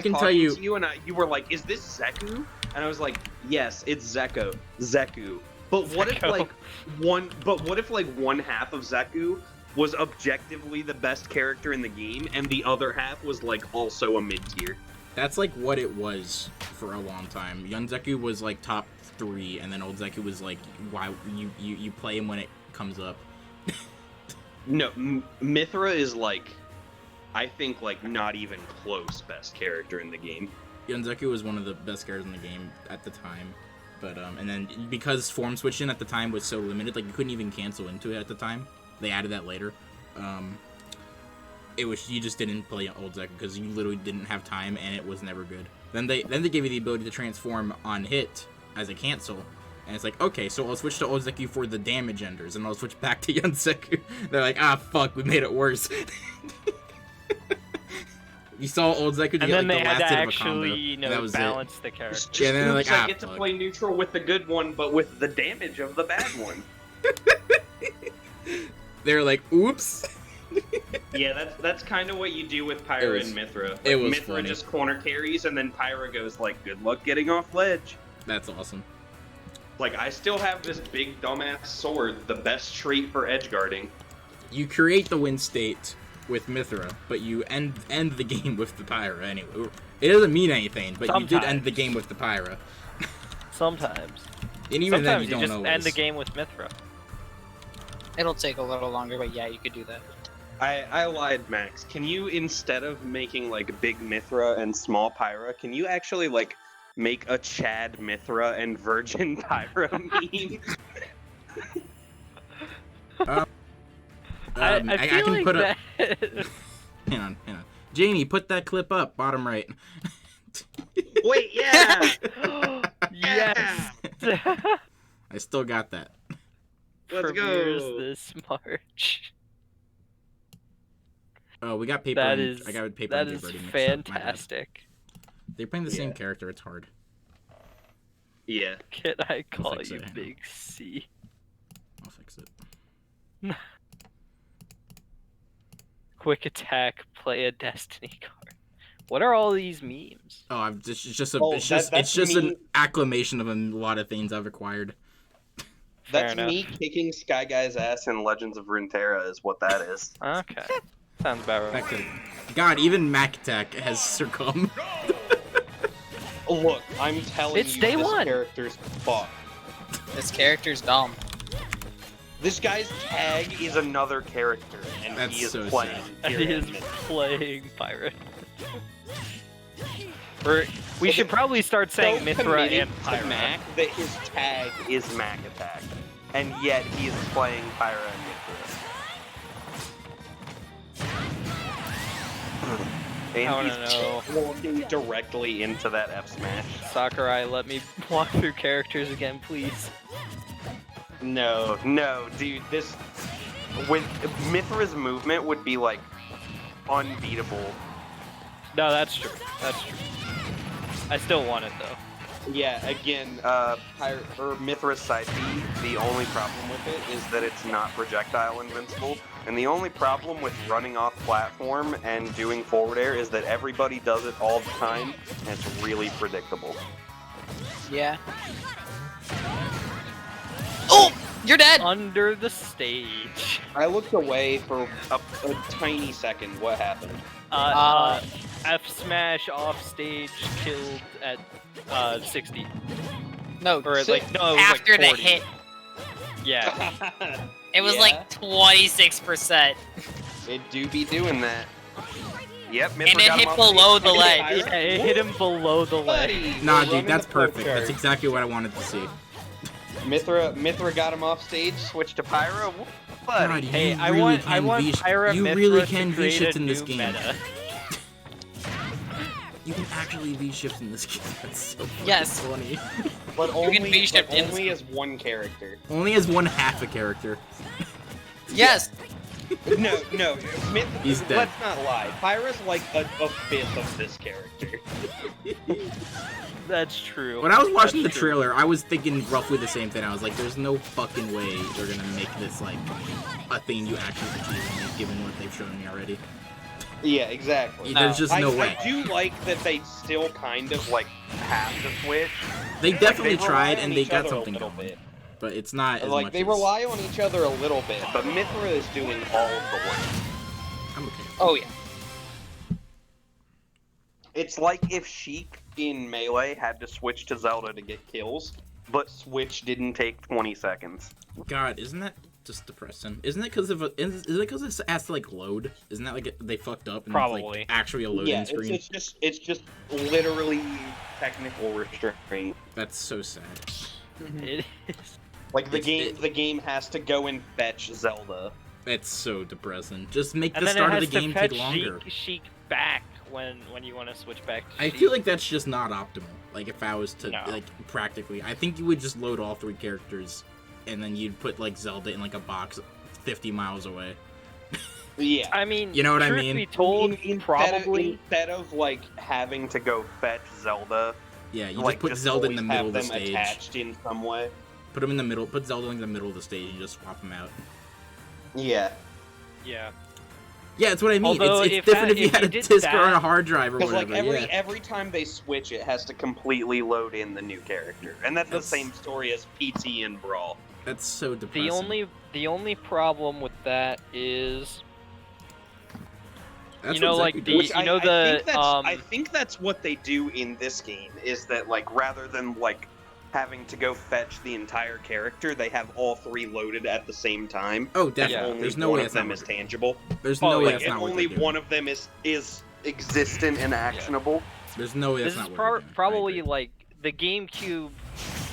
can tell you. You and you were like, "Is this Zeku?" And I was like, "Yes, it's Zeku." But what if like one half of Zeku was objectively the best character in the game, and the other half was like also a mid tier? That's like what it was for a long time. Young Zeku was like top 3, and then old Zeku was like, why you play him when it comes up. No, Mythra is like, I think like not even close best character in the game. Young Zeku was one of the best characters in the game at the time. But, and then, because form switching at the time was so limited, like, you couldn't even cancel into it at the time. They added that later. You just didn't play Old Zeku, because you literally didn't have time, and it was never good. Then they gave you the ability to transform on hit as a cancel, and it's like, okay, so I'll switch to Old Zeku for the damage enders, and I'll switch back to Young Zeku. They're like, ah, fuck, we made it worse. You saw Old Zeku to get like the last hit of a combo. You know, that was balance the character. Just Yeah, then they're like, I ah, get to fuck. play neutral with the good one, but with the damage of the bad one. They're like, oops. Yeah, that's kind of what you do with Pyra and Mythra. Like, it was Mythra funny. just corner carries, and then Pyra goes like, "Good luck getting off ledge." That's awesome. Like, I still have this big dumbass sword, the best trait for edge guarding. You create the win state with Mythra, but you end the game with the Pyra anyway. It doesn't mean anything, but you did end the game with the Pyra. Sometimes. And even then, you don't just always. end the game with Mythra. It'll take a little longer, but yeah, you could do that. I lied, Max. Can you, instead of making like big Mythra and small Pyra, can you actually like make a Chad Mythra and Virgin Pyra meme? I feel can like put that... Hang on. Jamie, put that clip up, bottom right. Wait, yeah! Yes! I still got that. Let's Premieres go! this March. Oh, we got paper. That and, is, I got paper that and is paper already mixed up. My bad. fantastic. They're playing the same character. It's hard. Yeah. Can I call fix you it, hang on. Big C? I'll fix it. Quick attack, play a destiny card. What are all these memes? Oh, it's just that's an me. acclamation of a lot of things I've acquired. That's Fair me enough. kicking Sky Guy's ass in Legends of Runeterra is what that is. Okay. Sounds about right. Back to God, even Attk has succumbed. Look, I'm telling It's you, day this one. character's fucked. This character's dumb. This guy's tag is another character, and That's he is so playing. And he is playing pirate. We should probably start saying Mythra and Pyra. Mac that his tag is Mac Attack, and yet he is playing Pyra and Mythra. And I wanna he's know. walking directly into that F smash. Sakurai, let me walk through characters again, please. No, dude, this with Mythra's movement would be like unbeatable. No, that's true. That's true. I still want it though. Yeah, again, Mythra's side B, the only problem with it is that it's not projectile invincible, and the only problem with running off platform and doing forward air is that everybody does it all the time, and it's really predictable. Yeah. Oh! You're dead! Under the stage. I looked away for a tiny second. What happened? F smash off stage killed at 60. No, Or like no, it was after like the 40. hit, Yeah. it was Yeah. like 26%. It do be doing that. Yep, Mythra And it got him hit off below stage. the leg. Yeah, it hit him below the leg. Buddy, Nah, we're dude, running that's the flow perfect. chart. That's exactly what I wanted to see. Mythra got him off stage, switched to Pyra. God, Buddy. Hey, you I really want can Pyra you Mythra really to can create V-shift a in this new game. meta. You can actually V-shift in this game. That's so fucking Yes. funny. But You can only, V-shift but in- only as one character. Only as one half a character. Yes! No, He's dead. Let's not lie. Pyra's like a fifth of this character. That's true. When I was watching the That's true. trailer, I was thinking roughly the same thing. I was like, there's no fucking way they're gonna make this like a thing you actually achieve, given what they've shown me already. Yeah, exactly. There's just no way. I do like that they still kind of like have to switch. They definitely Like, they tried rely on and they each got other a something little going. bit. But it's not as Like much they as... rely on each other a little bit, but Mythra is doing all of the work. I'm okay. Oh yeah. It's like if Sheik in Melee had to switch to Zelda to get kills, but switch didn't take 20 seconds. God, isn't that just depressing? Isn't it because of is it because it has to like load? Isn't that like they fucked up and it's Probably. like actually a loading Yeah, screen? it's just literally technical restraint. That's so sad. It is. Like the It's- game has to go and fetch Zelda. It's so depressing. Just make And the then start it of has the game to fetch take longer. Sheik back when you want to switch back to I Sheik. feel like that's just not optimal. Like if I was to No. like practically, I think you would just load all 3 characters, and then you'd put like Zelda in like a box 50 miles away. Yeah. I mean, You know what I truth mean? be told, probably. Instead of like having to go fetch Zelda, Yeah, you like just put Zelda in the always middle of have the them stage. attached in some way. Put them in the middle. Put Zelda in the middle of the stage and just swap them out. Yeah. Yeah. Yeah, that's what I mean. Although It's if different that- if you if had you a did disk or that- on a hard drive or Because whatever. like yeah. every time they switch, it has to completely load in the new character, and that's the That's- same story as PT and Brawl. That's so depressing. The only problem with that is That's you know, what like Zeku the- does. I, you know I the, think that's, I think that's what they do in this game. Is that like rather than like having to go fetch the entire character, they have all 3 loaded at the same time. Oh, And definitely. only There's no one way of that's not them is working. tangible. There's no way Like, that's and not what only they're doing. one of them is existent and actionable. There's no way this that's is not what they're doing. I probably agree. like the GameCube.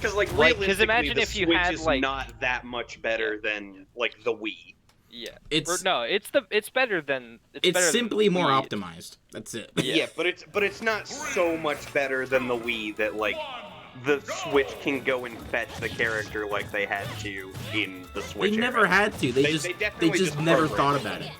Because like Like, 'cause realistically, imagine the if you Switch had, is like- not that much better than like the Wii. Yeah. It's No, it's better than it's better simply than more Wii. optimized. That's it. Yeah. But it's not so much better than the Wii that like the Switch can go and fetch the character like they had to in the Switch. They never era. had to. They They just definitely just never thought programmed about it.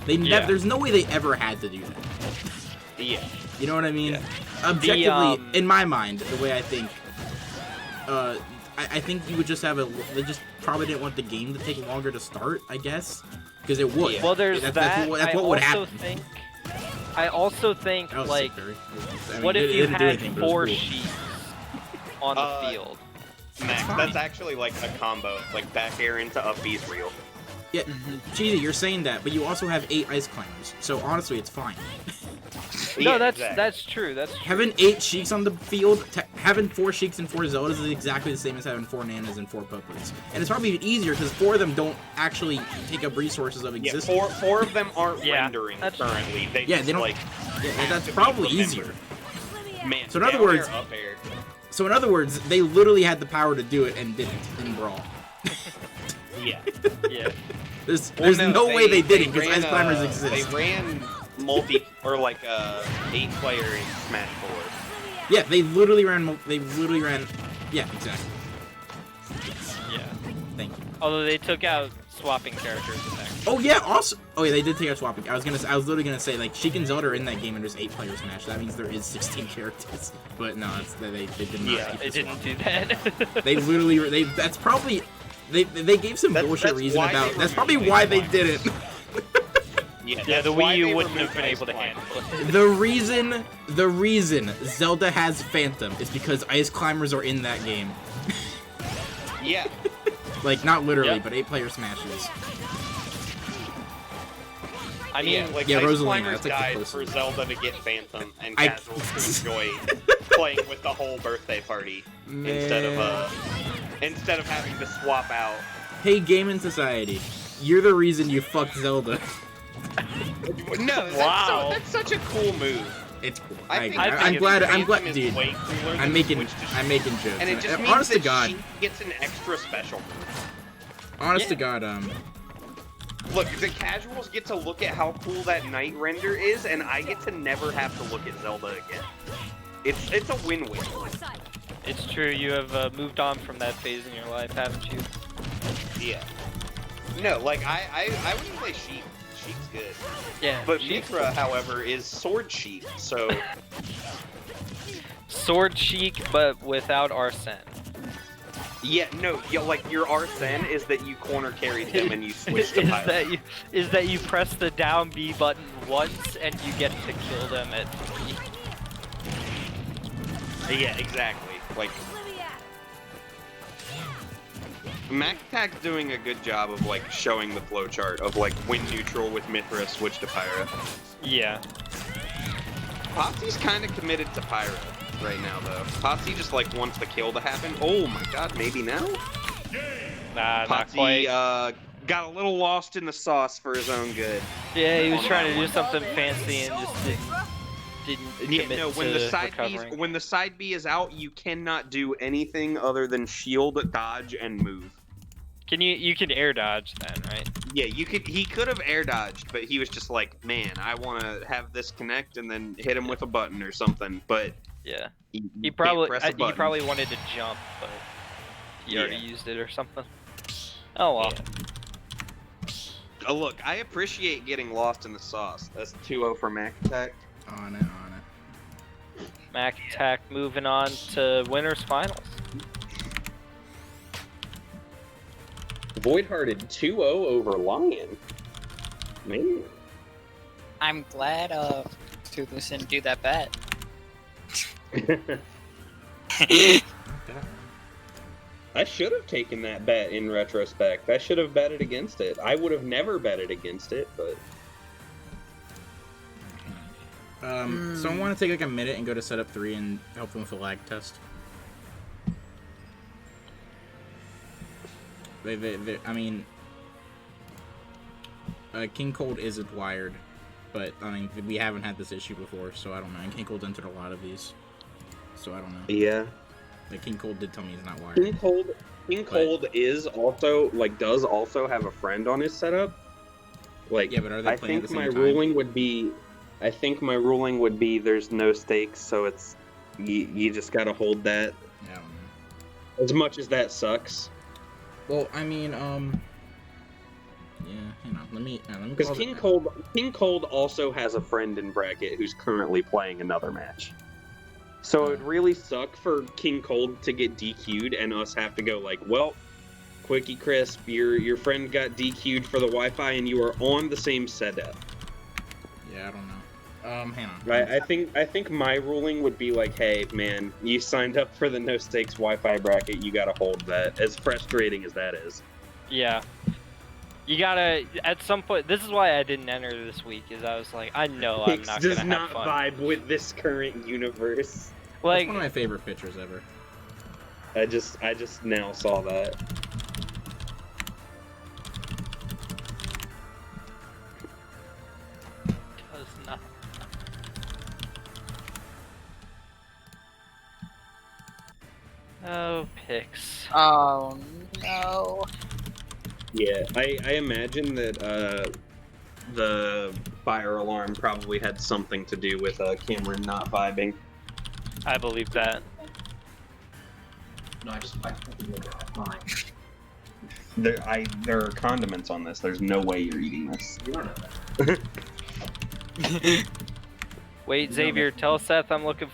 They Yeah. There's no way they ever had to do that. Yeah. You know what I mean? Yeah. Objectively, in my mind, the way I think, I think you would just have they just probably didn't want the game to take longer to start, I guess, because it would. Well, there's that's that. what would happen. I also think That was like, sick, Barry. I mean, what it if you didn't do had anything, but it was 4 cool. sheets on the field? Max, fine. that's actually like a combo, like back air into up B's real. Yeah, Cheesy, you're saying that, but you also have 8 ice climbers, so honestly, it's fine. No, Yeah, that's exactly. that's true. That's true. Having 8 Sheiks on the field, having 4 Sheiks and 4 Zeldas is exactly the same as having 4 Nanas and 4 PoTsYs. And it's probably even easier because 4 of them don't actually take up resources of Yeah, existence. four of them aren't Yeah, rendering that's- currently. They Yeah, just, they don't- like Yeah, have that's to be probably remembered. easier. Man, So in other down words- air, up air. So in other words, they literally had the power to do it and didn't in Brawl. Yeah. Yeah. There's Well, no way they didn't because ran, ice climbers exist. They ran multi or like 8-player in Smash 4. Yeah, they literally ran. Yeah, exactly. Yeah. Thank you. Although they took out swapping characters in there. Oh yeah, also. Oh yeah, they did take out swapping. I was literally gonna say like Sheik and Zelda are in that game and there's 8-player Smash. That means there is 16 characters. But no, they did not. Yeah, keep It the didn't swapping. do that. They literally that's probably they gave some That's- bullshit that's reason why about. they That's probably removed why ice they climbers. didn't. Yeah, Yeah, the that's why Wii U they wouldn't have removed been ice able to climbers. handle it. The reason Zelda has Phantom is because ice climbers are in that game. Yeah. Like not literally, Yep. but 8-player Smashes. I mean, Yeah, like Yeah, Ice Rosalina, Climbers that's like the died closest. for Zelda to get Phantom and I- casuals to enjoy playing with the whole birthday party instead of having to swap out. Hey, Gaming Society, you're the reason you fucked Zelda. No, Wow. that's such a cool move. It's cool. I I think agree. I'm Phantom glad, is dude. way cooler than I'm making Switch to- jokes. And it just means honest that to God, she gets an extra special move. honest to Yeah. God, Look, the casuals get to look at how cool that night render is, and I get to never have to look at Zelda again. It's a win-win. it's true. You have moved on from that phase in your life, haven't you? Yeah. No, like I wouldn't play Sheik. Sheik's good. Yeah. But Sheik's Mythra, however, is Sword Sheik, so Sword Sheik, but without Arsene. Yeah, no, like your Arsene is that you corner carried them and you switch to Pyra. is that you press the down B button once and you get to kill them at 3. Yeah, exactly. Like, Attck's doing a good job of like showing the flowchart of like when neutral with Mythra, switch to Pyra. Yeah. PoTsY's kind of committed to Pyra right now, though. PoTsY just like wants the kill to happen. Oh my god, maybe now? Nah, not quite. PoTsY got a little lost in the sauce for his own good. Yeah, he was trying to do something fancy and just didn't commit no, when to the side recovering. when the side B is out, you cannot do anything other than shield, dodge, and move. You can air dodge then, right? Yeah, he could have air dodged, but he was just like, man, I want to have this connect and then hit him with a button or something. But yeah, he he probably wanted to jump, but he already used it or something. Oh well. Yeah. Look, I appreciate getting lost in the sauce. That's 2-0 for Attck. On it. Attck moving on to winners finals. Void-hearted 2-0 over Lion. Man. I'm glad Toothless didn't do that bet. I should have taken that bet in retrospect. I should have betted against it. I would have never betted against it, but... So I want to take like a minute and go to setup 3 and help them with the lag test. I mean, King Cold is wired, but I mean we haven't had this issue before, so I don't know. And King Cold entered a lot of these, so I don't know. Yeah. Like King Cold did tell me he's not wired. King Cold is also does also have a friend on his setup. Like, yeah, but are they playing at the same time? I think my ruling would be there's no stakes, so it's you just gotta hold that. Yeah, I don't know. As much as that sucks. Well, I mean, yeah, hang on. Let me because King Cold also has a friend in bracket who's currently playing another match. So it would really suck for King Cold to get DQ'd and us have to go like, well, Quickie Crisp, your friend got DQ'd for the Wi-Fi and you are on the same setup. Yeah, I don't know. Hang on. Right, I think my ruling would be like, hey, man, you signed up for the no stakes Wi-Fi bracket, you gotta hold that. As frustrating as that is. Yeah. You gotta, at some point, this is why I didn't enter this week, is I was like, I know I'm not gonna have fun. does not vibe with this current universe. Like, it's one of my favorite pictures ever. I just now saw that. does not. Oh, picks. Oh no. Yeah, I imagine that the fire alarm probably had something to do with Cameron not vibing. I believe that. No, I fucking look at mine. There are condiments on this. There's no way you're eating this. You don't know that. Wait, Xavier, tell Seth I'm looking